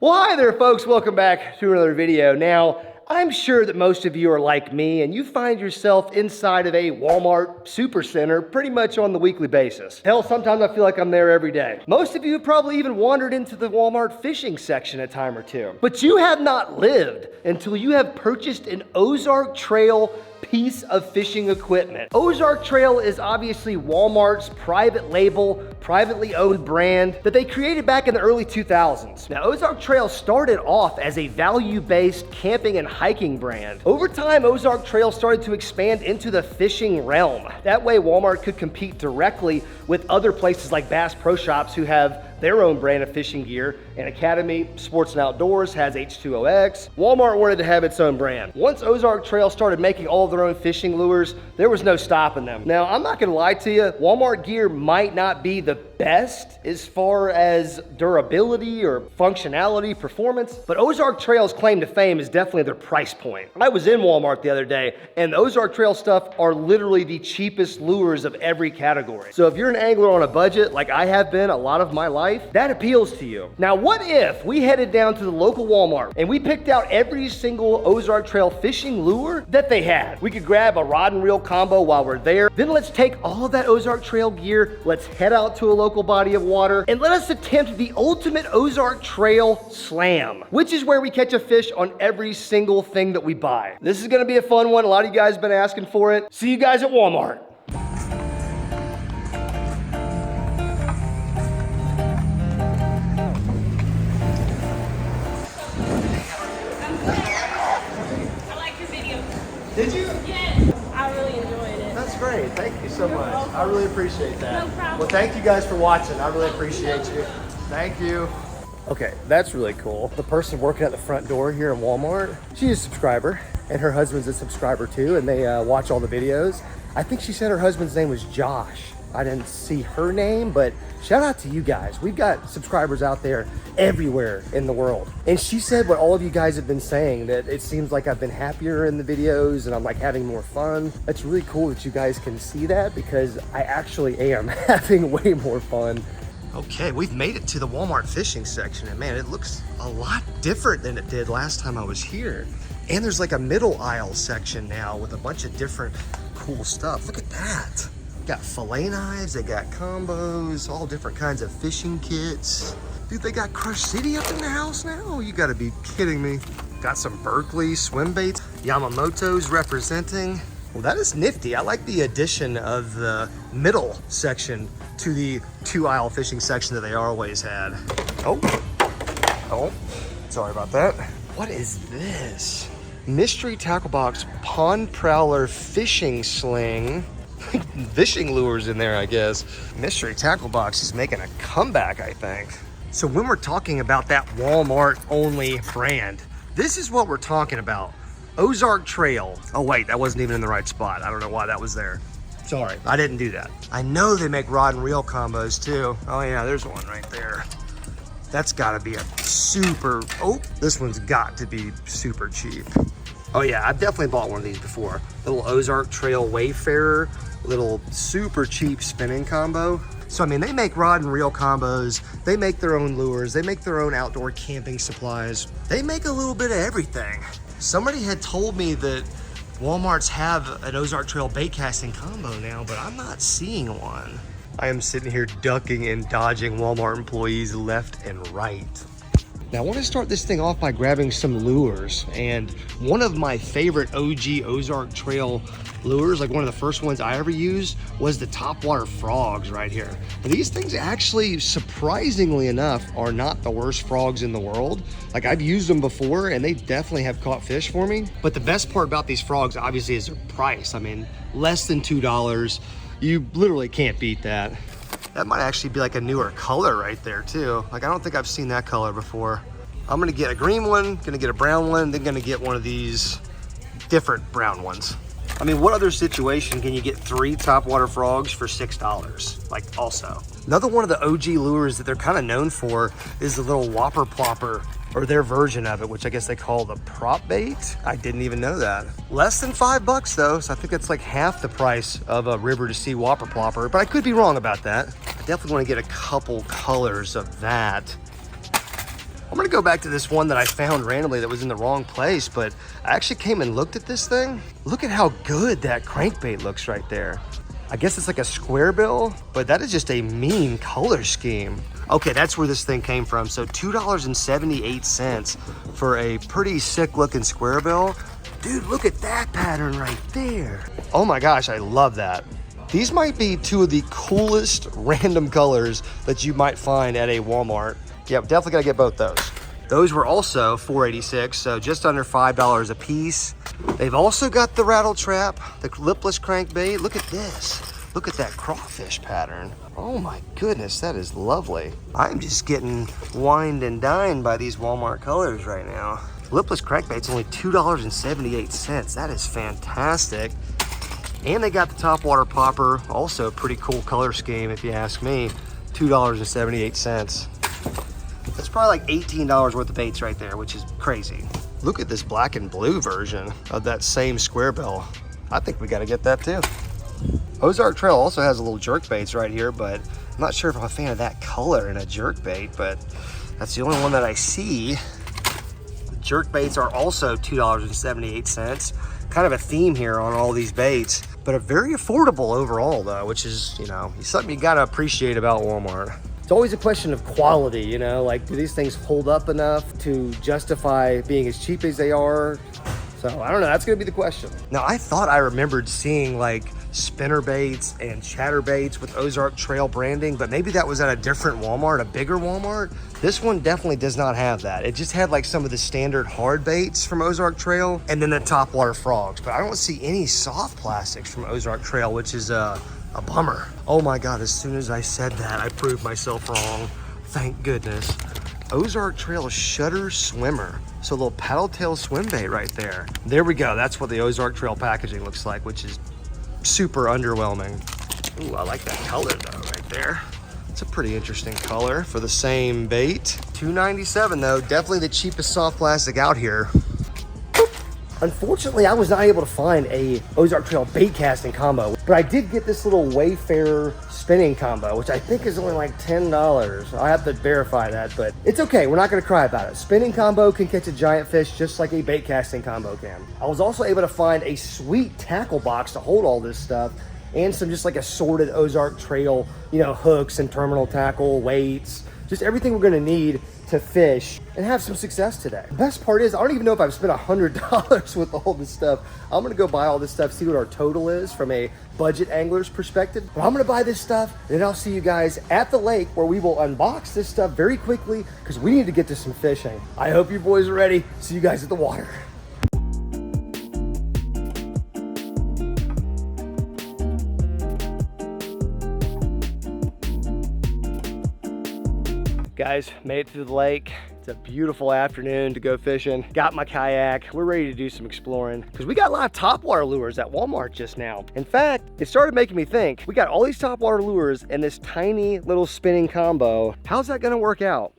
Well, hi there folks, welcome back to another video. Now, I'm sure that most of you are like me and you find yourself inside of a Walmart supercenter pretty much on the weekly basis. Hell, sometimes I feel like I'm there every day. Most of you have probably even wandered into the Walmart fishing section a time or two. But you have not lived until you have purchased an Ozark Trail piece of fishing equipment. Ozark Trail is obviously Walmart's private label, privately owned brand that they created back in the early 2000s. Now, Ozark Trail started off as a value-based camping and hiking brand. Over time, Ozark Trail started to expand into the fishing realm. That way, Walmart could compete directly with other places like Bass Pro Shops who have their own brand of fishing gear, and Academy Sports and Outdoors has H2OX. Walmart wanted to have its own brand. Once Ozark Trail started making all of their own fishing lures, there was no stopping them. Now, I'm not gonna lie to you, Walmart gear might not be the best as far as durability or functionality, performance, but Ozark Trail's claim to fame is definitely their price point. I was in Walmart the other day, and the Ozark Trail stuff are literally the cheapest lures of every category. So if you're an angler on a budget, like I have been a lot of my life, that appeals to you. Now, what if we headed down to the local Walmart and we picked out every single Ozark Trail fishing lure that they had? We could grab a rod and reel combo while we're there. Then let's take all of that Ozark Trail gear, let's head out to a local body of water, and let us attempt the ultimate Ozark Trail slam, which is where we catch a fish on every single thing that we buy. This is gonna be a fun one. A lot of you guys have been asking for it. See you guys at Walmart. Did you? Yes, I really enjoyed it. That's great. Thank you so much. I really appreciate that. No problem. Well, thank you guys for watching. I really appreciate you. Thank you. Okay, that's really cool. The person working at the front door here in Walmart, she's a subscriber, and her husband's a subscriber too, and they watch all the videos. I think she said her husband's name was Josh. I didn't see her name, but shout out to you guys. We've got subscribers out there everywhere in the world. And she said what all of you guys have been saying, that it seems like I've been happier in the videos and I'm like having more fun. That's really cool that you guys can see that, because I actually am having way more fun. Okay, we've made it to the Walmart fishing section, and man, it looks a lot different than it did last time I was here. And there's like a middle aisle section now with a bunch of different cool stuff. Look at that. Got fillet knives, they got combos, all different kinds of fishing kits. Dude, they got Crush City up in the house now? You gotta be kidding me. Got some Berkeley swim baits, Yamamoto's representing. Well, that is nifty. I like the addition of the middle section to the two-aisle fishing section that they always had. Oh, sorry about that. What is this? Mystery Tackle Box Pond Prowler Fishing Sling. Fishing lures in there, I guess. Mystery Tackle Box is making a comeback, I think. So when we're talking about that Walmart only brand, this is what we're talking about. Ozark Trail. Oh wait, that wasn't even in the right spot. I don't know why that was there. Sorry, I didn't do that. I know they make rod and reel combos too. Oh yeah, there's one right there. That's gotta be a super, oh, this one's got to be super cheap. Oh yeah, I've definitely bought one of these before. Little Ozark Trail Wayfarer, little super cheap spinning combo. So I mean, they make rod and reel combos, they make their own lures, they make their own outdoor camping supplies. They make a little bit of everything. Somebody had told me that Walmart's have an Ozark Trail bait casting combo now, but I'm not seeing one. I am sitting here ducking and dodging Walmart employees left and right. Now I want to start this thing off by grabbing some lures, and one of my favorite OG Ozark Trail lures, like one of the first ones I ever used, was the topwater frogs right here. But these things actually, surprisingly enough, are not the worst frogs in the world. Like, I've used them before and they definitely have caught fish for me. But the best part about these frogs obviously is their price. I mean, less than $2. You literally can't beat that. That might actually be like a newer color right there too. Like, I don't think I've seen that color before. I'm gonna get a green one, gonna get a brown one, then gonna get one of these different brown ones. I mean, what other situation can you get 3 topwater frogs for $6? Like, also. Another one of the OG lures that they're kind of known for is the little whopper plopper, or their version of it, which I guess they call the prop bait. I didn't even know that. Less than $5 though, so I think it's like half the price of a river to sea whopper plopper, but I could be wrong about that. I definitely want to get a couple colors of that. I'm gonna go back to this one that I found randomly that was in the wrong place, but I actually came and looked at this thing. Look at how good that crankbait looks right there. I guess it's like a square bill, but that is just a mean color scheme. Okay, that's where this thing came from. So $2.78 for a pretty sick looking square bill. Dude, look at that pattern right there. Oh my gosh, I love that. These might be two of the coolest random colors that you might find at a Walmart. Yep, definitely gotta get both those. Those were also $4.86, so just under $5 a piece. They've also got the rattle trap, the lipless crankbait. Look at this. Look at that crawfish pattern. Oh my goodness, that is lovely. I'm just getting wined and dined by these Walmart colors right now. Lipless crankbait's only $2.78. That is fantastic. And they got the topwater popper, also a pretty cool color scheme if you ask me. $2.78. That's probably like $18 worth of baits right there, which is crazy. Look at this black and blue version of that same square bill. I think we gotta get that too. Ozark Trail also has a little jerkbaits right here, but I'm not sure if I'm a fan of that color in a jerkbait, but that's the only one that I see. The jerkbaits are also $2.78. Kind of a theme here on all these baits, but a very affordable overall though, which is, you know, something you gotta appreciate about Walmart. It's always a question of quality, you know, like do these things hold up enough to justify being as cheap as they are? So I don't know, that's gonna be the question. Now I thought I remembered seeing like spinner baits and chatter baits with Ozark Trail branding, but maybe that was at a different Walmart, a bigger Walmart. This one definitely does not have that. It just had like some of the standard hard baits from Ozark Trail and then the topwater frogs, but I don't see any soft plastics from Ozark Trail, which is a bummer. Oh my God, as soon as I said that, I proved myself wrong. Thank goodness. Ozark Trail Shutter Swimmer. So a little paddle tail swim bait right there. There we go. That's what the Ozark Trail packaging looks like, which is super underwhelming. Ooh, I like that color though, right there. It's a pretty interesting color for the same bait. $2.97 though, definitely the cheapest soft plastic out here. Unfortunately, I was not able to find a Ozark Trail bait casting combo, but I did get this little Wayfarer spinning combo, which I think is only like $10. I'll have to verify that, but it's okay. We're not gonna cry about it. Spinning combo can catch a giant fish just like a bait casting combo can. I was also able to find a sweet tackle box to hold all this stuff and some just like assorted Ozark Trail, you know, hooks and terminal tackle, weights, just everything we're gonna need to fish and have some success today. The best part is I don't even know if I've spent $100 with all this stuff. I'm gonna go buy all this stuff, see what our total is from a budget angler's perspective. But I'm gonna buy this stuff and then I'll see you guys at the lake where we will unbox this stuff very quickly because we need to get to some fishing. I hope you boys are ready. See you guys at the water. Guys, made it to the lake. It's a beautiful afternoon to go fishing. Got my kayak. We're ready to do some exploring because we got a lot of topwater lures at Walmart just now. In fact, it started making me think, we got all these topwater lures and this tiny little spinning combo. How's that gonna work out?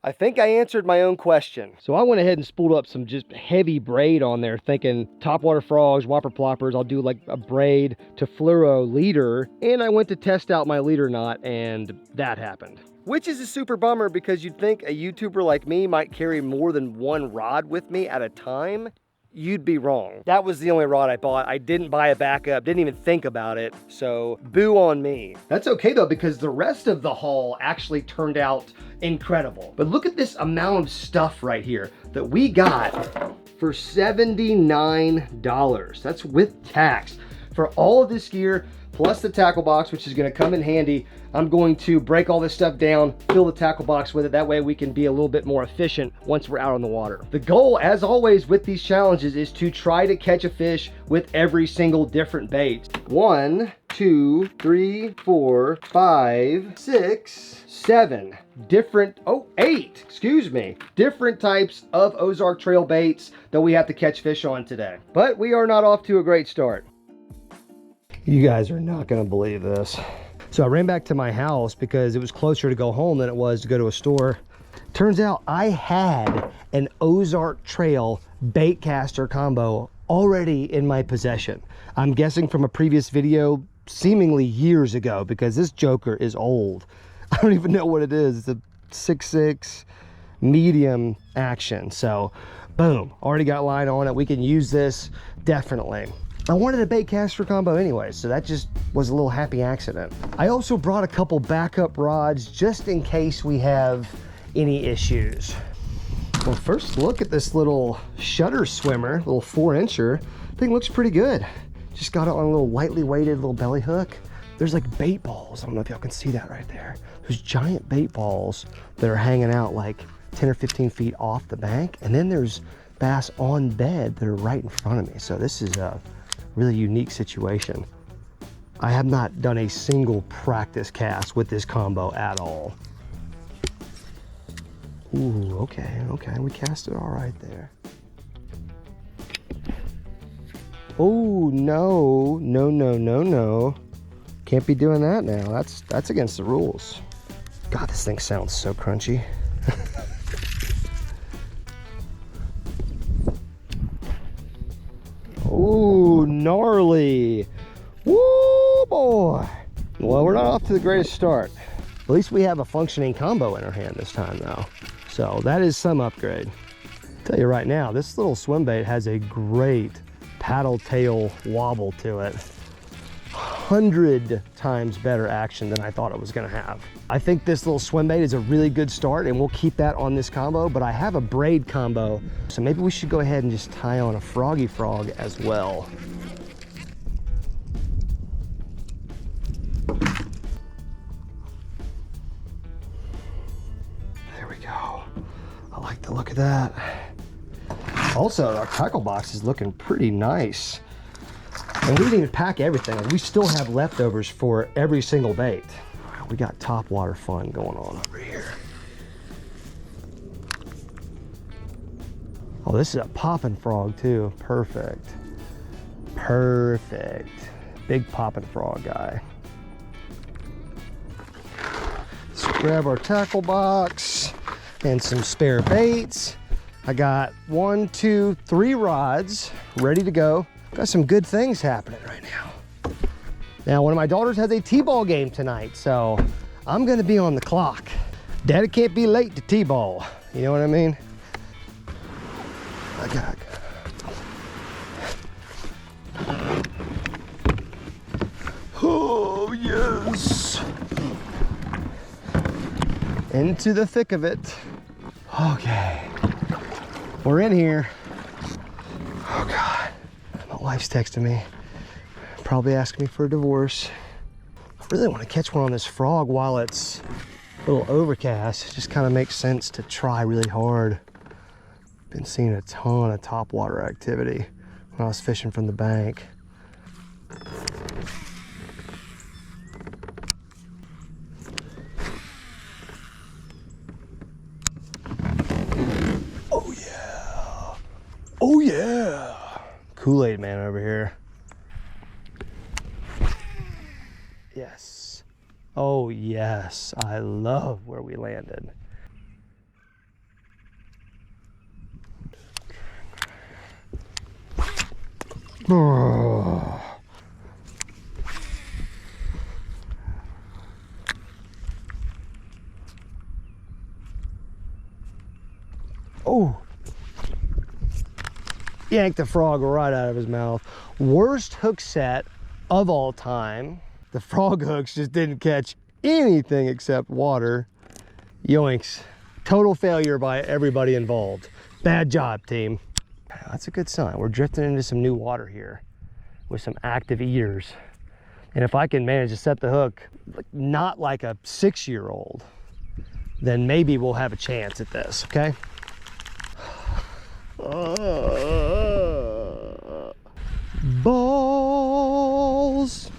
I think I answered my own question. So I went ahead and spooled up some just heavy braid on there thinking topwater frogs, whopper ploppers, I'll do like a braid to fluoro leader. And I went to test out my leader knot and that happened. Which is a super bummer because you'd think a YouTuber like me might carry more than one rod with me at a time. You'd be wrong. That was the only rod I bought. I didn't buy a backup, didn't even think about it. So boo on me. That's okay though, because the rest of the haul actually turned out incredible. But look at this amount of stuff right here that we got for $79. That's with tax. For all of this gear, plus the tackle box, which is gonna come in handy. I'm going to break all this stuff down, fill the tackle box with it. That way we can be a little bit more efficient once we're out on the water. The goal, as always with these challenges, is to try to catch a fish with every single different bait. 1, 2, 3, 4, 5, 6, 7 different, 8, excuse me, different types of Ozark Trail baits that we have to catch fish on today. But we are not off to a great start. You guys are not gonna believe this. So I ran back to my house because it was closer to go home than it was to go to a store. Turns out I had an Ozark Trail bait caster combo already in my possession. I'm guessing from a previous video, seemingly years ago, because this joker is old. I don't even know what it is. It's a 6.6 medium action. So boom, already got line on it. We can use this definitely. I wanted a bait caster combo anyway, so that just was a little happy accident. I also brought a couple backup rods just in case we have any issues. Well, first look at this little shutter swimmer, little 4-incher. Thing looks pretty good. Just got it on a little lightly weighted little belly hook. There's like bait balls. I don't know if y'all can see that right there. There's giant bait balls that are hanging out like 10 or 15 feet off the bank. And then there's bass on bed that are right in front of me. So this is a really unique situation. I have not done a single practice cast with this combo at all. Ooh, okay, we cast it all right there. Oh, no. Can't be doing that now. That's against the rules. God, this thing sounds so crunchy. Ooh, gnarly. Woo, boy. Well, we're not off to the greatest start. At least we have a functioning combo in our hand this time though. So that is some upgrade. I'll tell you right now, this little swim bait has a great paddle tail wobble to it. 100 times better action than I thought it was gonna have. I think this little swim bait is a really good start and we'll keep that on this combo, but I have a braid combo, so maybe we should go ahead and just tie on a froggy frog as well. There we go. I like the look of that. Also, our tackle box is looking pretty nice. And we didn't even pack everything. We still have leftovers for every single bait. We got topwater fun going on over here. Oh, this is a popping frog too. Perfect. Big popping frog guy. Let's grab our tackle box and some spare baits. I got 1, 2, 3 rods ready to go. Got some good things happening right now. Now, one of my daughters has a t-ball game tonight, so I'm gonna be on the clock. Daddy can't be late to t-ball. You know what I mean? I got. Oh, yes. Into the thick of it. Okay. We're in here. Oh God, my wife's texting me. Probably asking me for a divorce. I really want to catch one on this frog while it's a little overcast. It just kind of makes sense to try really hard. Been seeing a ton of topwater activity when I was fishing from the bank. Oh yeah, Kool-Aid man over here. Yes. Oh yes, I love where we landed. Oh. Oh. Yanked the frog right out of his mouth. Worst hook set of all time. The frog hooks just didn't catch anything except water. Yoinks. Total failure by everybody involved. Bad job, team. That's a good sign. We're drifting into some new water here with some active eaters. And if I can manage to set the hook not like a 6-year-old, then maybe we'll have a chance at this, okay? Balls.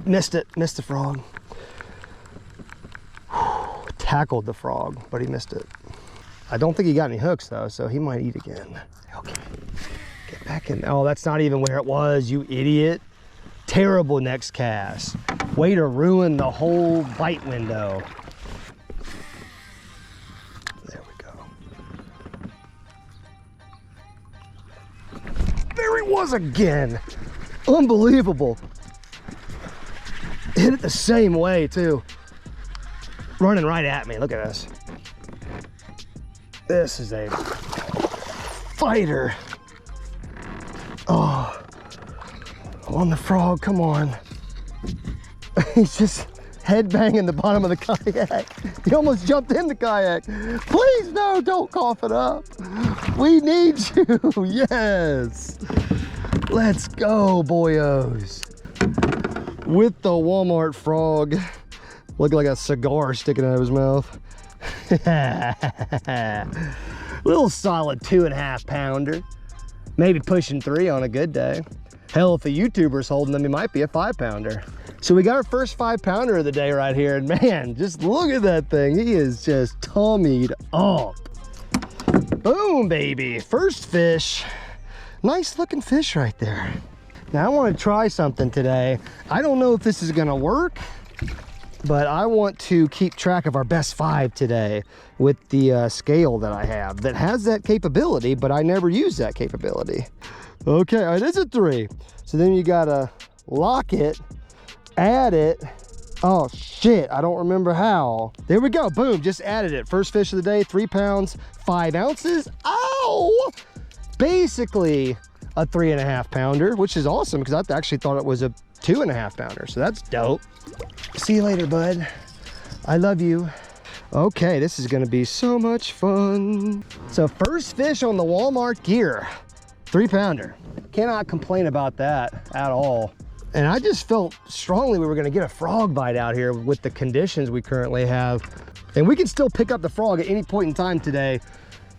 Missed it, missed the frog. Tackled the frog, but he missed it. I don't think he got any hooks though, so he might eat again. Okay, get back in. Oh, that's not even where it was, you idiot. Terrible next cast. Way to ruin the whole bite window. There we go. Very it was again. Unbelievable. Hit it the same way too. Running right at me. Look at this. This is a fighter. Oh, on the frog, come on. He's just head banging the bottom of the kayak. He almost jumped in the kayak. Please, no, don't cough it up. We need you, yes. Let's go, boyos. With the Walmart frog. Looking like a cigar sticking out of his mouth. Little solid 2.5 pounder. Maybe pushing 3 on a good day. Hell, if a YouTuber's holding them, he might be a 5 pounder. So we got our first 5 pounder of the day right here. And man, just look at that thing. He is just tummied up. Boom, baby. First fish. Nice looking fish right there. Now I want to try something today. I don't know if this is gonna work, but I want to keep track of our best 5 today with the scale that I have that has that capability, but I never use that capability. Okay, it is a 3. So then you gotta lock it, add it. Oh shit, I don't remember how. There we go, boom, just added it. First fish of the day, 3 pounds, 5 ounces. Ow! Basically a 3.5 pounder, which is awesome because I actually thought it was a 2.5 pounder. So that's dope. See you later, bud. I love you. Okay, this is gonna be so much fun. So first fish on the Walmart gear, 3 pounder. Cannot complain about that at all. And I just felt strongly we were gonna get a frog bite out here with the conditions we currently have. And we can still pick up the frog at any point in time today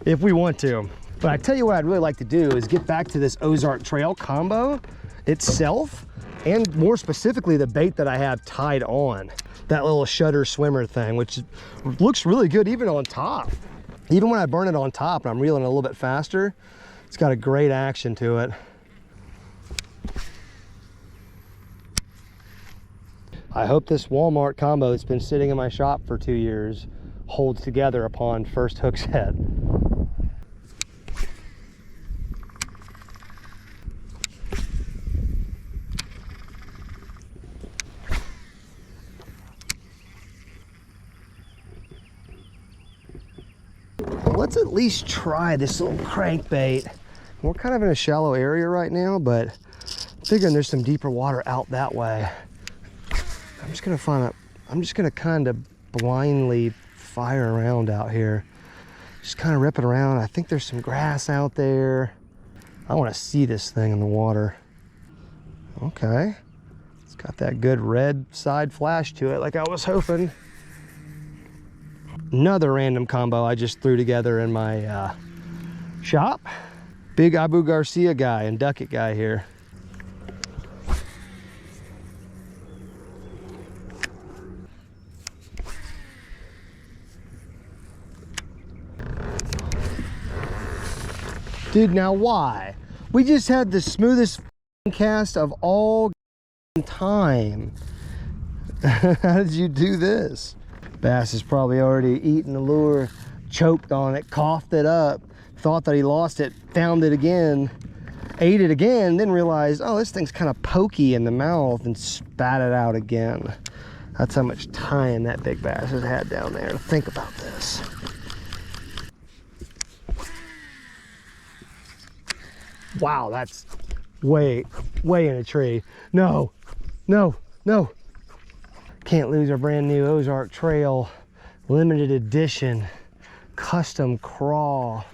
if we want to. But I tell you what I'd really like to do is get back to this Ozark Trail combo itself, and more specifically the bait that I have tied on. That little shutter swimmer thing, which looks really good even on top. Even when I burn it on top and I'm reeling it a little bit faster, it's got a great action to it. I hope this Walmart combo that's been sitting in my shop for 2 years holds together upon first hook set. Let's at least try this little crankbait. We're kind of in a shallow area right now, but I'm figuring there's some deeper water out that way. I'm just gonna kind of blindly fire around out here. Just kind of rip it around. I think there's some grass out there. I want to see this thing in the water. Okay. It's got that good red side flash to it like I was hoping. Another random combo I just threw together in my shop. Big Abu Garcia guy and Ducket guy here. Dude, now why? We just had the smoothest cast of all time. How did you do this? Bass is probably already eaten the lure, choked on it, coughed it up, thought that he lost it, found it again, ate it again, then realized, oh, this thing's kind of pokey in the mouth, and spat it out again. That's how much time that big bass has had down there to think about this. Wow, that's way in a tree. No, no, no. Can't lose our brand new Ozark Trail limited edition custom crawl.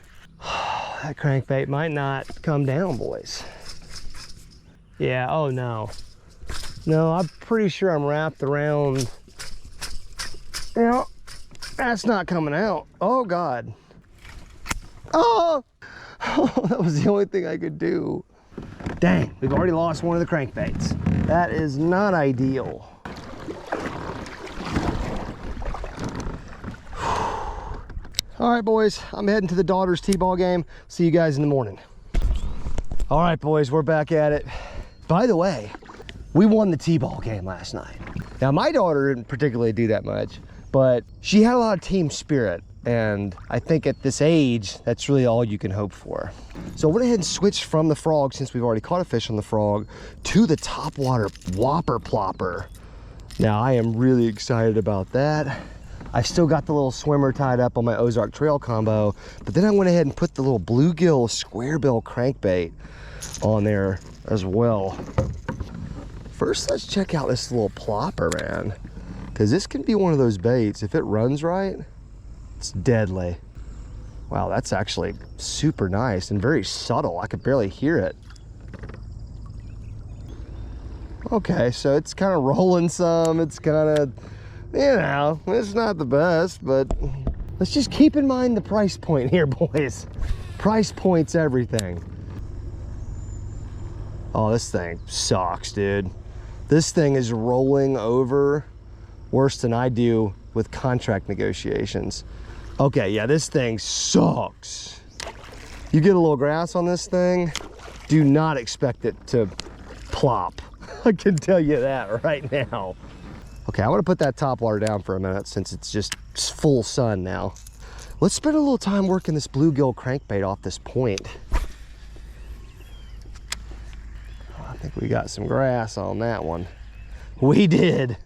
That crankbait might not come down, boys. Yeah, oh no. No, I'm pretty sure I'm wrapped around. You know, that's not coming out. Oh God. Oh! Oh, that was the only thing I could do. Dang, we've already lost one of the crankbaits. That is not ideal. All right, boys, I'm heading to the daughter's t-ball game. See you guys in the morning. All right, boys, we're back at it. By the way, we won the t-ball game last night. Now, my daughter didn't particularly do that much, but she had a lot of team spirit. And I think at this age, that's really all you can hope for. So I went ahead and switched from the frog, since we've already caught a fish on the frog, to the topwater whopper plopper. Now I am really excited about that. I still got the little swimmer tied up on my Ozark Trail combo, but then I went ahead and put the little bluegill square bill crankbait on there as well. First, let's check out this little plopper, man, because this can be one of those baits. If it runs right, it's deadly. Wow, that's actually super nice and very subtle. I could barely hear it. Okay, so it's kind of rolling some. It's kind of, you know, it's not the best, but let's just keep in mind the price point here, boys. Price point's everything. Oh, this thing sucks, dude. This thing is rolling over worse than I do with contract negotiations. Okay, yeah, this thing sucks. You get a little grass on this thing, do not expect it to plop. I can tell you that right now. Okay, I want to put that topwater down for a minute since it's just full sun now. Let's spend a little time working this bluegill crankbait off this point. I think we got some grass on that one. We did.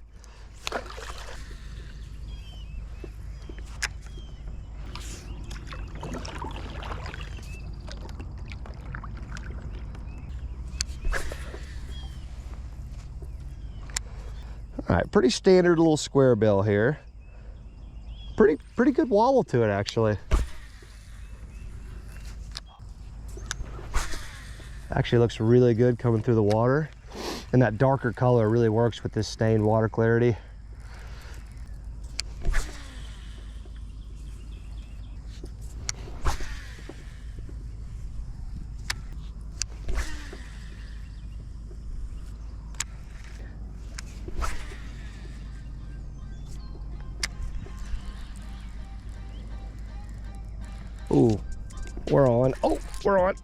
All right, pretty standard little square bill here. Pretty good wobble to it, actually. Actually looks really good coming through the water, and that darker color really works with this stained water clarity. Ooh, we're on. Oh, we're on.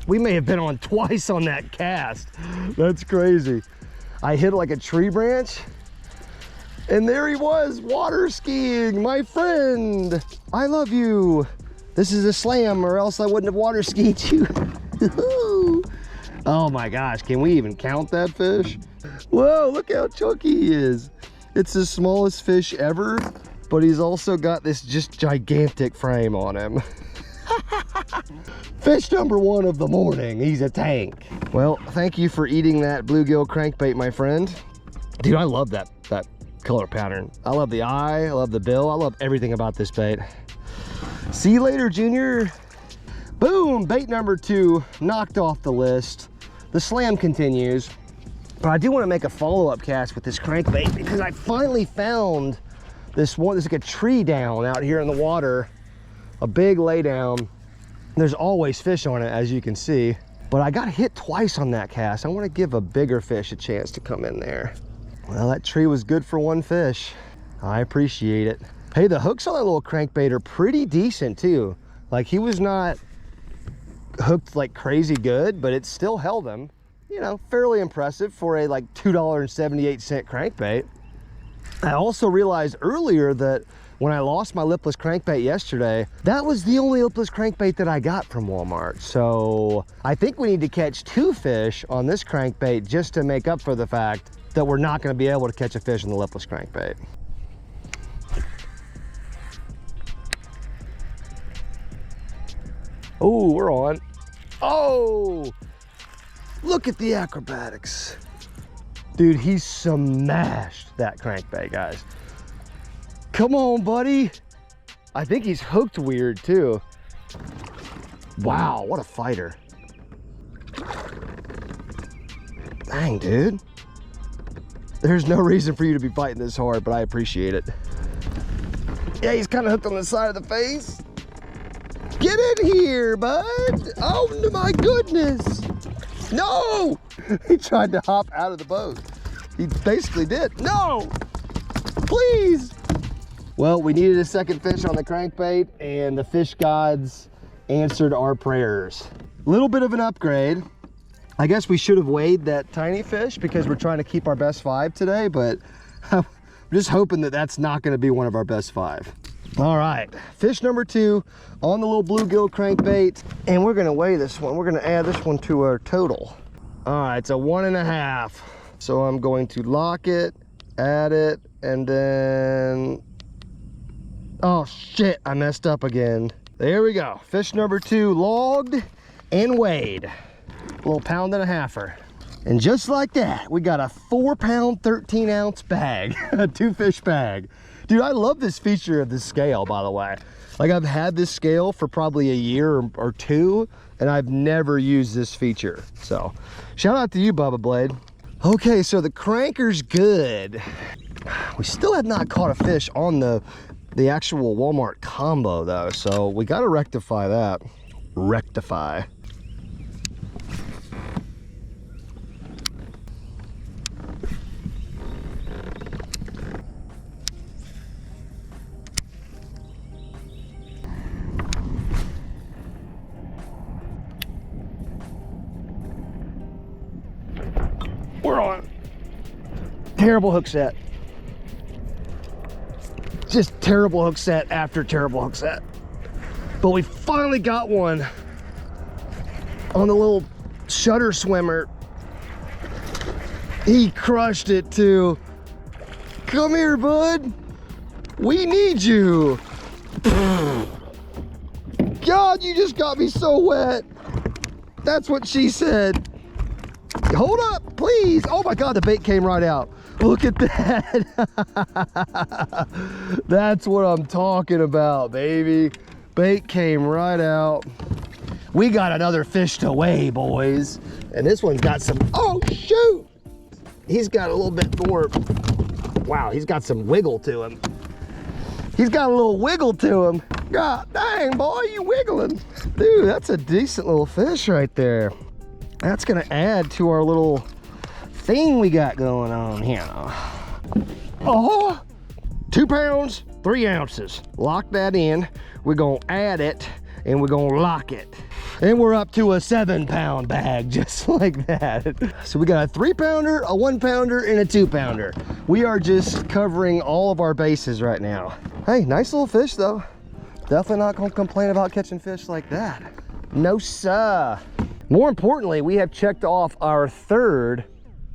We may have been on twice on that cast. That's crazy. I hit like a tree branch, and there he was, water skiing, my friend. I love you. This is a slam, or else I wouldn't have water skied you. Oh my gosh, can we even count that fish? Whoa, look how chunky he is. It's the smallest fish ever, but he's also got this just gigantic frame on him. Fish number one of the morning. He's a tank. Well, thank you for eating that bluegill crankbait, my friend. Dude, I love that color pattern. I love the eye, I love the bill, I love everything about this bait. See you later, Junior. Boom, bait number 2 knocked off the list. The slam continues, but I do want to make a follow-up cast with this crankbait because I finally found this one. There's like a tree down out here in the water, a big laydown. There's always fish on it, as you can see, but I got hit twice on that cast. I want to give a bigger fish a chance to come in there. Well, that tree was good for one fish. I appreciate it. Hey, the hooks on that little crankbait are pretty decent too. Like, he was not hooked like crazy good, but it still held him. You know, fairly impressive for a like $2.78 crankbait. I also realized earlier that when I lost my lipless crankbait yesterday, that was the only lipless crankbait that I got from Walmart. So I think we need to catch 2 fish on this crankbait just to make up for the fact that we're not going to be able to catch a fish on the lipless crankbait. Oh, we're on. Oh, look at the acrobatics. Dude, he smashed that crankbait, guys. Come on, buddy. I think he's hooked weird too. Wow, what a fighter. Dang, dude. There's no reason for you to be fighting this hard, but I appreciate it. Yeah, he's kind of hooked on the side of the face. Get in here, bud. Oh my goodness. No! He tried to hop out of the boat. He basically did. No! Please! Well, we needed a second fish on the crankbait, and the fish gods answered our prayers. Little bit of an upgrade. I guess we should have weighed that tiny fish because we're trying to keep our best 5 today, but I'm just hoping that that's not going to be one of our best 5. All right, fish number 2 on the little bluegill crankbait, and we're gonna weigh this one. We're gonna add this one to our total. All right, it's a 1.5. So I'm going to lock it, add it, and then, oh shit, I messed up again. There we go, fish number 2 logged and weighed. A little 1.5-pounder. And just like that, we got a 4-pound, 13-ounce bag, a 2-fish bag. Dude, I love this feature of this scale, by the way. Like, I've had this scale for probably a year or 2, and I've never used this feature. So, shout out to you, Bubba Blade. Okay, so the cranker's good. We still have not caught a fish on the actual Walmart combo, though, so we got to rectify that. Rectify. We're on. Terrible hook set. Just terrible hook set after terrible hook set. But we finally got one on the little shutter swimmer. He crushed it too. Come here, bud. We need you. God, you just got me so wet. That's what she said. Hold up, please. Oh my God, the bait came right out. Look at that. That's what I'm talking about, baby. Bait came right out. We got another fish to weigh, boys. And this one's got some, oh shoot. He's got a little bit more, wow, he's got some wiggle to him. He's got a little wiggle to him. God dang, boy, you wiggling. Dude, that's a decent little fish right there. That's gonna add to our little thing we got going on here. Oh, 2 pounds, 3 ounces. Lock that in. We're gonna add it and we're gonna lock it. And we're up to a 7-pound bag, just like that. So we got a 3-pounder, a 1-pounder, and a 2-pounder. We are just covering all of our bases right now. Hey, nice little fish though. Definitely not gonna complain about catching fish like that. No, sir. More importantly, we have checked off our 3rd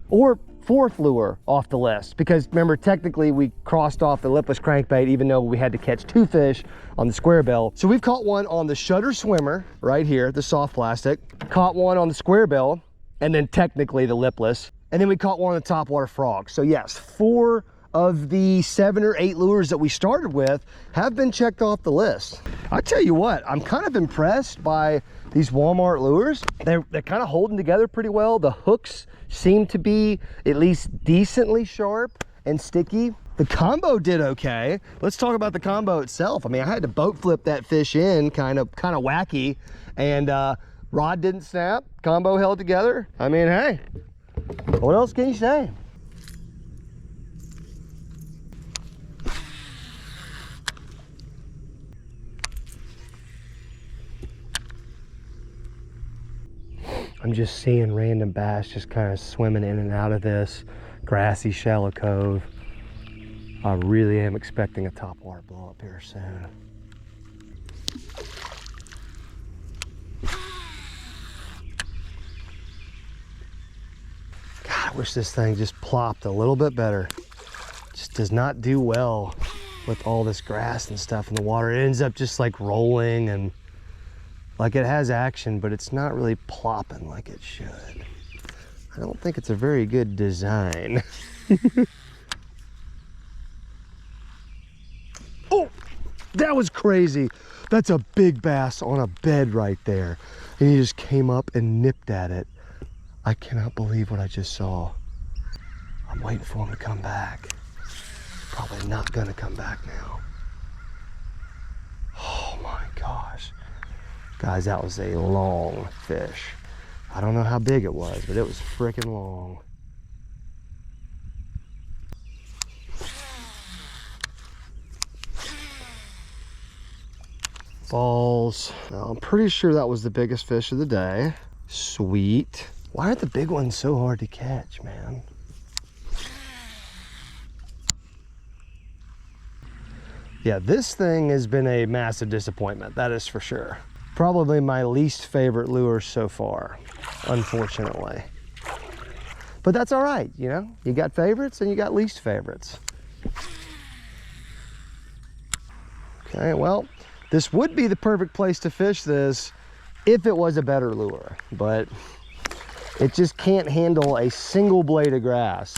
or 4th lure off the list, because remember, technically we crossed off the lipless crankbait even though we had to catch 2 fish on the square bill. So we've caught one on the shutter swimmer right here, the soft plastic, caught one on the square bill, and then technically the lipless, and then we caught one on the topwater frog. So yes, 4 of the 7 or 8 lures that we started with have been checked off the list. I tell you what, I'm kind of impressed by these Walmart lures. They're kind of holding together pretty well. The hooks seem to be at least decently sharp and sticky. The combo did okay. Let's talk about the combo itself. I mean, I had to boat flip that fish in, kind of wacky, and rod didn't snap, combo held together. I mean, hey, what else can you say? I'm just seeing random bass just kind of swimming in and out of this grassy, shallow cove. I really am expecting a topwater blow up here soon. God, I wish this thing just plopped a little bit better. Just does not do well with all this grass and stuff in the water. It ends up just like rolling, and like it has action, but it's not really plopping like it should. I don't think it's a very good design. Oh, that was crazy. That's a big bass on a bed right there. And he just came up and nipped at it. I cannot believe what I just saw. I'm waiting for him to come back. Probably not gonna come back now. Oh my gosh. Guys, that was a long fish. I don't know how big it was, but it was freaking long. Balls. Now, I'm pretty sure that was the biggest fish of the day. Sweet. Why are the big ones so hard to catch, man? Yeah, this thing has been a massive disappointment, that is for sure. Probably my least favorite lure so far, unfortunately. But that's all right, you know? You got favorites and you got least favorites. Okay, well, this would be the perfect place to fish this if it was a better lure, but it just can't handle a single blade of grass.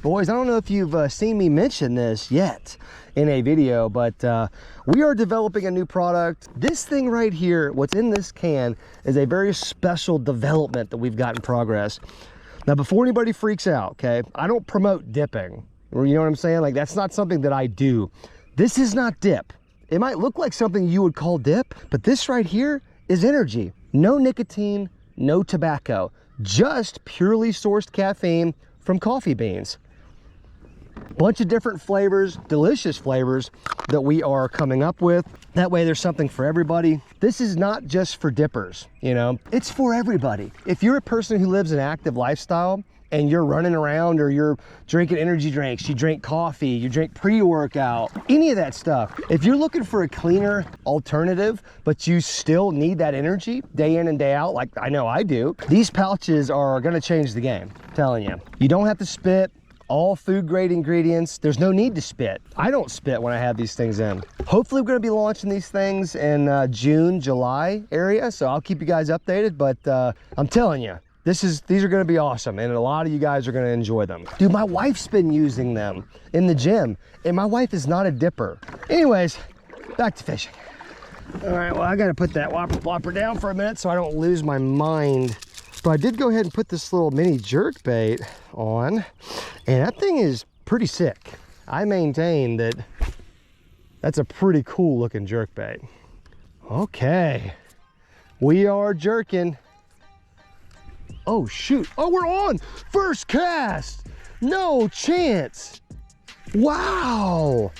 Boys, I don't know if you've seen me mention this yet in a video, but we are developing a new product. This thing right here, what's in this can, is a very special development that we've got in progress. Now, before anybody freaks out, okay, I don't promote dipping. You know what I'm saying? Like, that's not something that I do. This is not dip. It might look like something you would call dip, but this right here is energy. No nicotine, no tobacco, just purely sourced caffeine from coffee beans. Bunch of different flavors, delicious flavors that we are coming up with. That way there's something for everybody. This is not just for dippers, you know, it's for everybody. If you're a person who lives an active lifestyle and you're running around or you're drinking energy drinks, you drink coffee, you drink pre-workout, any of that stuff. If you're looking for a cleaner alternative, but you still need that energy day in and day out, like I know I do, these pouches are gonna change the game, I'm telling you. You don't have to spit. All food grade ingredients. There's no need to spit. I don't spit when I have these things in. Hopefully we're gonna be launching these things in June, July area, so I'll keep you guys updated, but I'm telling you, these are gonna be awesome, and a lot of you guys are gonna enjoy them. Dude, my wife's been using them in the gym, and my wife is not a dipper. Anyways, back to fishing. All right, well, I gotta put that whopper plopper down for a minute so I don't lose my mind. But I did go ahead and put this little mini jerkbait on, and that thing is pretty sick. I maintain that that's a pretty cool looking jerkbait. Okay, we are jerking. Oh shoot, oh, we're on, first cast, no chance. Wow,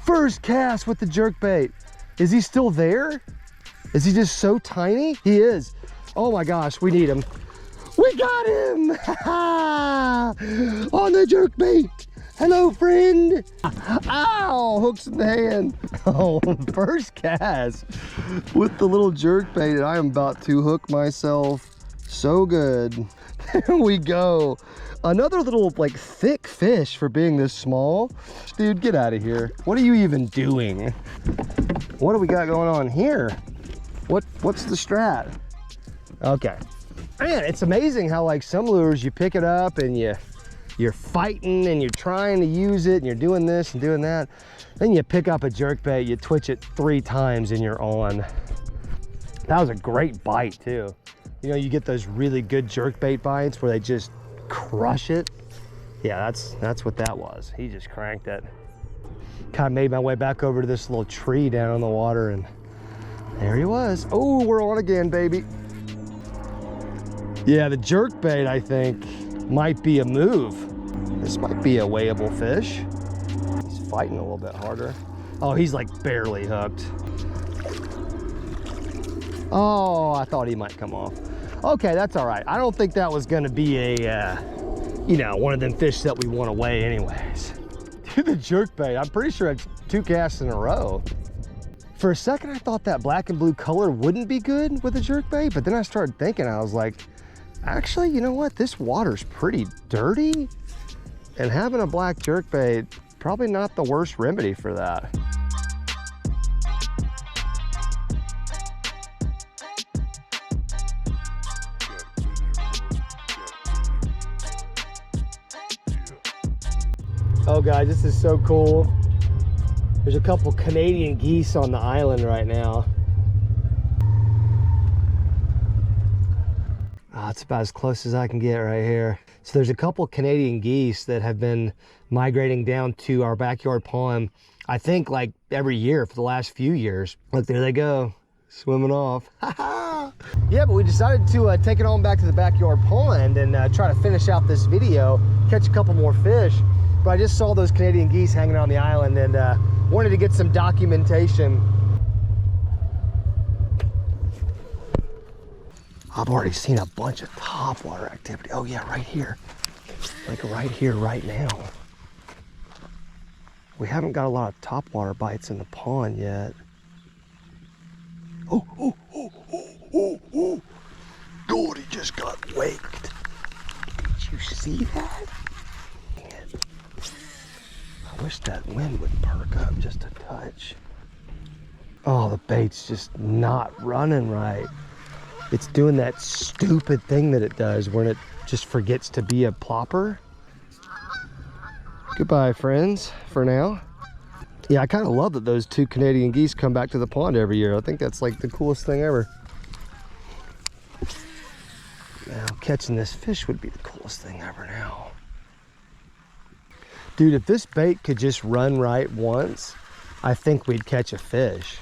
first cast with the jerkbait. Is he still there? Is he just so tiny? He is. Oh my gosh, we need him. We got him! On the jerkbait. Hello, friend. Ow, hooks in the hand. Oh, first cast with the little jerkbait, and I am about to hook myself so good. There we go. Another little, like, thick fish for being this small. Dude, get out of here. What are you even doing? What do we got going on here? What's the strat? Okay, man, it's amazing how like some lures you pick it up and you're fighting and you're trying to use it and you're doing this and doing that. Then you pick up a jerkbait, you twitch it 3 times and you're on. That was a great bite too. You know, you get those really good jerkbait bites where they just crush it. Yeah, that's what that was. He just cranked it. Kind of made my way back over to this little tree down on the water, and there he was. Oh, we're on again, baby. Yeah, the jerkbait, I think, might be a move. This might be a weighable fish. He's fighting a little bit harder. Oh, he's like barely hooked. Oh, I thought he might come off. Okay, that's all right. I don't think that was gonna be a, you know, one of them fish that we want to weigh anyways. Dude, the jerkbait, I'm pretty sure it's 2 casts in a row. For a second, I thought that black and blue color wouldn't be good with a jerkbait, but then I started thinking, I was like, actually, you know what? This water's pretty dirty, and having a black jerkbait, probably not the worst remedy for that. Oh guys, this is so cool. There's a couple Canadian geese on the island right now. Oh, it's about as close as I can get right here. So there's a couple Canadian geese that have been migrating down to our backyard pond, I think like every year for the last few years. Look, there they go, swimming off. Yeah, but we decided to take it on back to the backyard pond and try to finish out this video, catch a couple more fish. But I just saw those Canadian geese hanging on the island and wanted to get some documentation. I've already seen a bunch of topwater activity. Oh yeah, right here. like right here, right now. We haven't got a lot of topwater bites in the pond yet. Oh, oh, oh, oh, oh, oh. God, he just got waked. Did you see that? I wish that wind would perk up just a touch. Oh, the bait's just not running right. It's doing that stupid thing that it does when it just forgets to be a plopper. Goodbye, friends, for now. Yeah, I kind of love that those 2 Canadian geese come back to the pond every year. I think that's like the coolest thing ever. Now, catching this fish would be the coolest thing ever now. Dude, if this bait could just run right once, I think we'd catch a fish.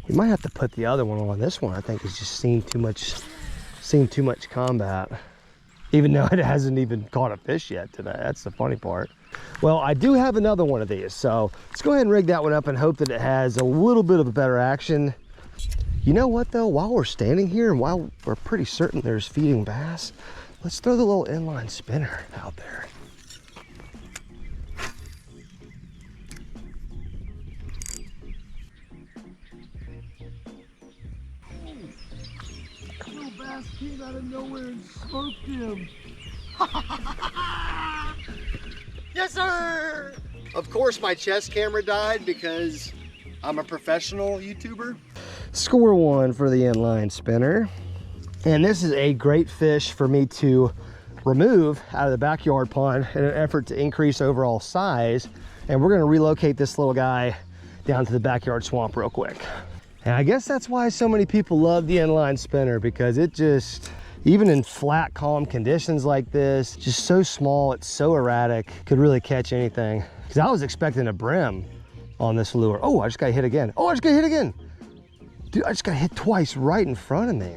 We might have to put the other one on. This one, I think, has just seen too much combat. Even though it hasn't even caught a fish yet today. That's the funny part. Well, I do have another one of these, so let's go ahead and rig that one up and hope that it has a little bit of a better action. You know what, though? While we're standing here and while we're pretty certain there's feeding bass, let's throw the little inline spinner out there. Little bass came out of nowhere and smoked him. Yes, sir! Of course, my chest camera died because I'm a professional YouTuber. Score 1 for the inline spinner. And this is a great fish for me to remove out of the backyard pond in an effort to increase overall size. And we're gonna relocate this little guy down to the backyard swamp real quick. And I guess that's why so many people love the inline spinner, because it just, even in flat, calm conditions like this, just so small, it's so erratic, could really catch anything. Because I was expecting a brim on this lure. Oh, I just got hit again. Oh, I just got hit again. Dude, I just got hit twice right in front of me.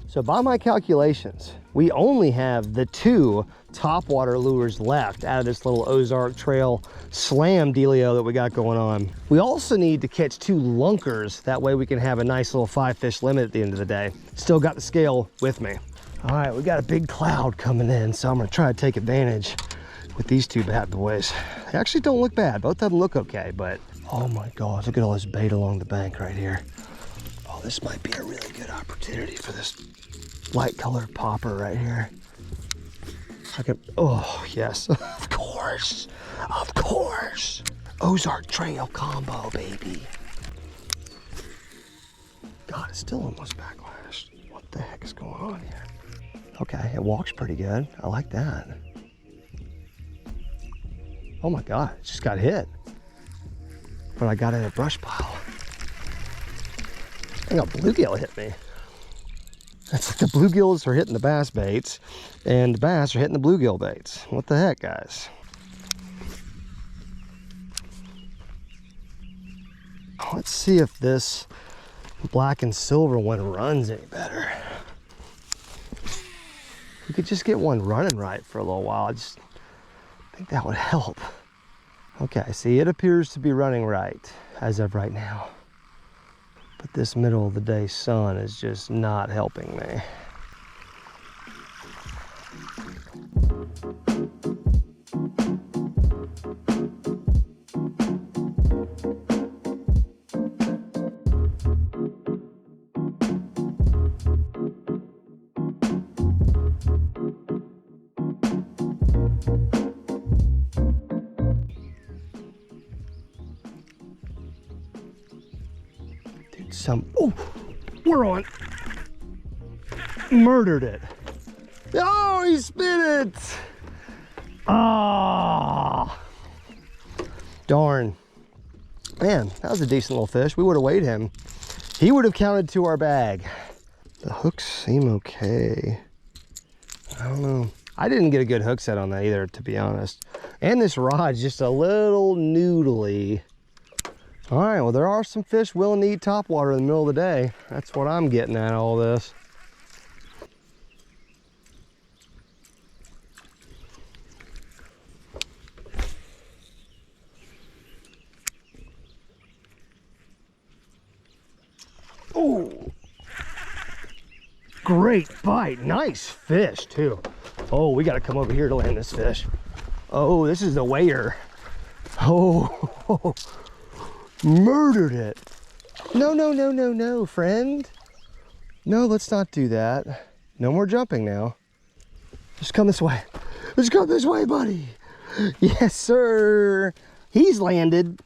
So by my calculations, we only have the 2 topwater lures left out of this little Ozark Trail slam dealio that we got going on. We also need to catch 2 lunkers. That way we can have a nice little 5-fish limit at the end of the day. Still got the scale with me. All right, we got a big cloud coming in, so I'm gonna try to take advantage with these 2 bad boys. They actually don't look bad. Both of them look okay, but oh my gosh, look at all this bait along the bank right here. Oh, this might be a really good opportunity for this light colored popper right here. I can, oh yes, of course, of course. Ozark Trail combo, baby. God, it's still almost backlashed. What the heck is going on here? Okay, it walks pretty good. I like that. Oh my God, it just got hit. But I got in a brush pile. I think a bluegill hit me. It's like the bluegills are hitting the bass baits and the bass are hitting the bluegill baits. What the heck, guys? Let's see if this black and silver one runs any better. We could just get one running right for a little while. I just think that would help. Okay, see, it appears to be running right as of right now. But this middle of the day sun is just not helping me. Oh, we're on. Murdered it. Oh, he spit it. Ah, darn. Man, that was a decent little fish. We would have weighed him. He would have counted to our bag. The hooks seem okay. I don't know. I didn't get a good hook set on that either, to be honest. And this rod's just a little noodly. All right, well, there are some fish willing to eat topwater in the middle of the day. That's what I'm getting at all this. Oh, great bite. Nice fish, too. Oh, we gotta come over here to land this fish. Oh, this is the weigher. Oh, murdered it. No, no, no, no, no, friend. No, let's not do that. No more jumping now. Just come this way. Just come this way, buddy. Yes, sir. He's landed.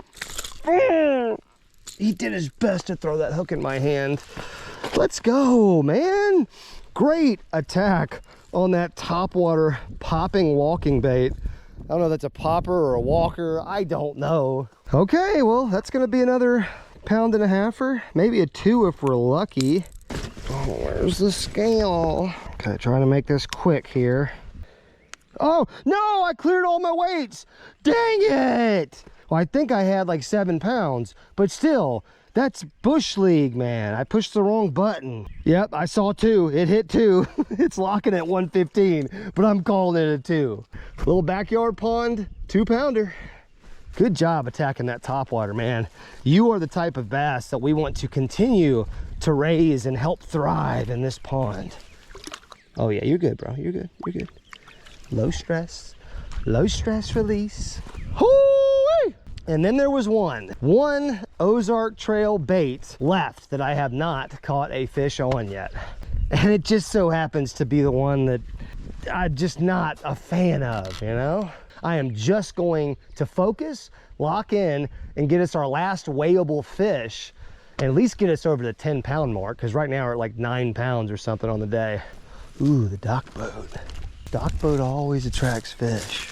He did his best to throw that hook in my hand. Let's go, man. Great attack on that topwater popping walking bait. I don't know if that's a popper or a walker. I don't know. Okay, well, that's gonna be another 1.5 pounds, maybe a 2 if we're lucky. Oh, where's the scale? Okay, trying to make this quick here. Oh, no, I cleared all my weights. Dang it. Well, I think I had like 7 pounds, but still, that's Bush League, man. I pushed the wrong button. Yep, I saw 2. It hit 2. It's locking at 115, but I'm calling it a 2. Little backyard pond, 2-pounder. Good job attacking that topwater, man. You are the type of bass that we want to continue to raise and help thrive in this pond. Oh yeah, you're good, bro. You're good, you're good. Low stress release. Hoo-wee! And then there was one Ozark Trail bait left that I have not caught a fish on yet. And it just so happens to be the one that I'm just not a fan of, you know? I am just going to focus, lock in, and get us our last weighable fish, and at least get us over the 10-pound mark, because right now we're at like 9 pounds or something on the day. Ooh, the dock boat. Dock boat always attracts fish.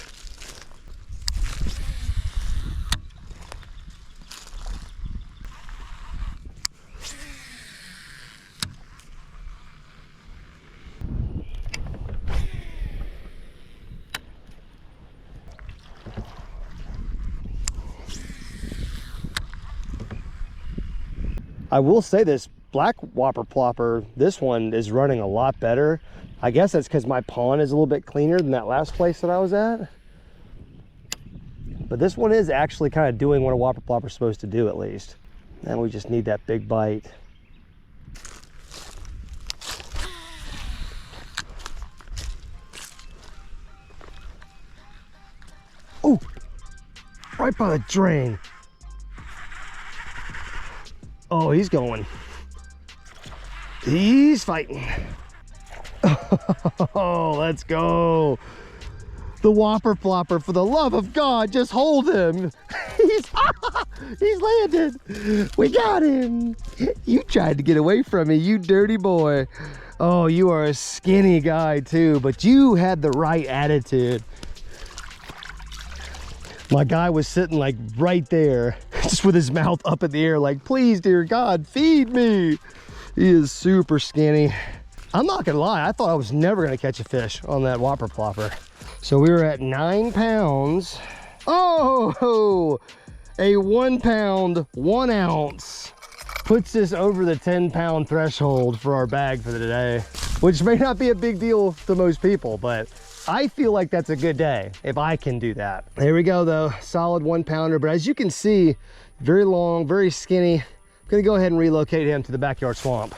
I will say this black whopper plopper, this one is running a lot better. I guess that's because my pond is a little bit cleaner than that last place that I was at. But this one is actually kind of doing what a whopper plopper is supposed to do, at least. And we just need that big bite. Oh, right by the drain. Oh, he's going. He's fighting. Oh, let's go. The whopper flopper, for the love of God, just hold him. He's landed. We got him. You tried to get away from me, you dirty boy. Oh, you are a skinny guy too, but you had the right attitude. My guy was sitting like right there, just with his mouth up in the air like, please, dear God, feed me. He is super skinny. I'm not gonna lie, I thought I was never gonna catch a fish on that whopper plopper. So we were at 9 pounds. Oh, a 1 pound, 1 ounce puts us over the 10-pound threshold for our bag for the day, which may not be a big deal to most people, but I feel like that's a good day if I can do that. There we go though, solid 1 pounder, but as you can see, very long, very skinny. I'm gonna go ahead and relocate him to the backyard swamp.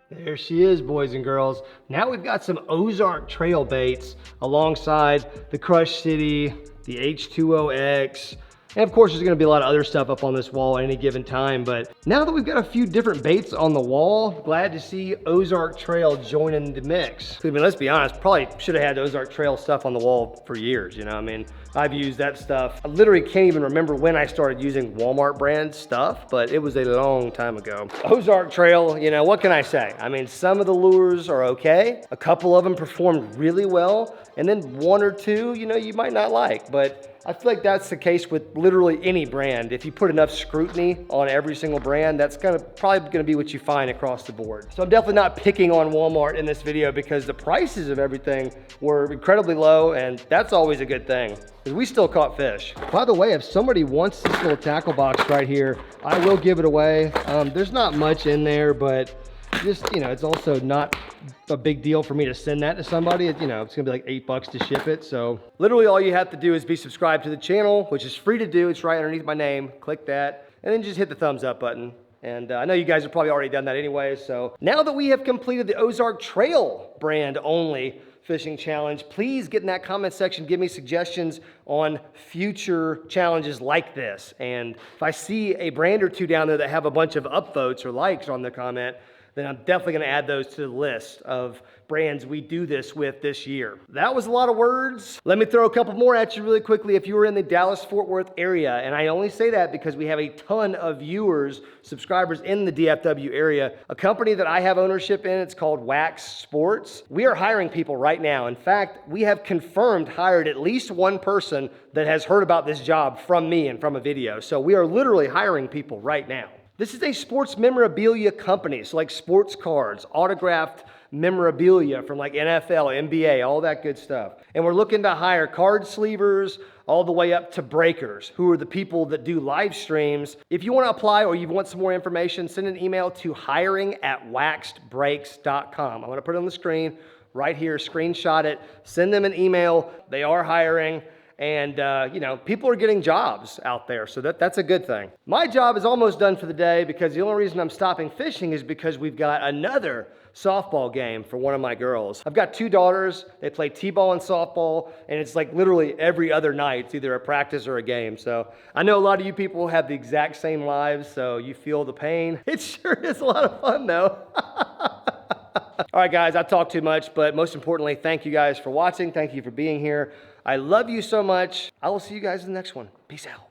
There she is, boys and girls. Now we've got some Ozark Trail baits alongside the Crush City, the H2OX, and of course there's gonna be a lot of other stuff up on this wall at any given time, but now that we've got a few different baits on the wall, glad to see Ozark Trail joining the mix. I mean, let's be honest, probably should have had Ozark Trail stuff on the wall for years, you know? I mean, I've used that stuff. I literally can't even remember when I started using Walmart brand stuff, but it was a long time ago. Ozark Trail, you know, what can I say? I mean, some of the lures are okay. A couple of them performed really well, and then 1 or 2, you know, you might not like, but I feel like that's the case with literally any brand. If you put enough scrutiny on every single brand, that's probably gonna be what you find across the board. So I'm definitely not picking on Walmart in this video because the prices of everything were incredibly low, and that's always a good thing, because we still caught fish. By the way, if somebody wants this little tackle box right here, I will give it away. There's not much in there, but just, you know, it's also not a big deal for me to send that to somebody. You know, it's gonna be like $8 to ship it. So literally all you have to do is be subscribed to the channel, which is free to do. It's right underneath my name. Click that and then just hit the thumbs up button. And I know you guys have probably already done that anyway. So now that we have completed the Ozark Trail brand only fishing challenge. Please get in that comment section, give me suggestions on future challenges like this. And if I see a brand or two down there that have a bunch of upvotes or likes on the comment, then I'm definitely gonna add those to the list of brands we do this with this year. That was a lot of words. Let me throw a couple more at you really quickly. If you were in the Dallas-Fort Worth area, and I only say that because we have a ton of viewers, subscribers in the DFW area, a company that I have ownership in, it's called Wax Sports. We are hiring people right now. In fact, we have confirmed hired at least one person that has heard about this job from me and from a video. So we are literally hiring people right now. This is a sports memorabilia company, so like sports cards, autographed memorabilia from like NFL, NBA, all that good stuff. And we're looking to hire card sleevers all the way up to breakers, who are the people that do live streams. If you want to apply or you want some more information, send an email to hiring@waxedbreaks.com. I'm going to put it on the screen right here, screenshot it, send them an email. They are hiring. And, you know, people are getting jobs out there, so that's a good thing. My job is almost done for the day because the only reason I'm stopping fishing is because we've got another softball game for one of my girls. I've got two daughters. They play t-ball and softball, and it's like literally every other night. It's either a practice or a game. So I know a lot of you people have the exact same lives, so you feel the pain. It sure is a lot of fun, though. All right, guys, I talk too much, but most importantly, thank you guys for watching. Thank you for being here. I love you so much. I will see you guys in the next one. Peace out.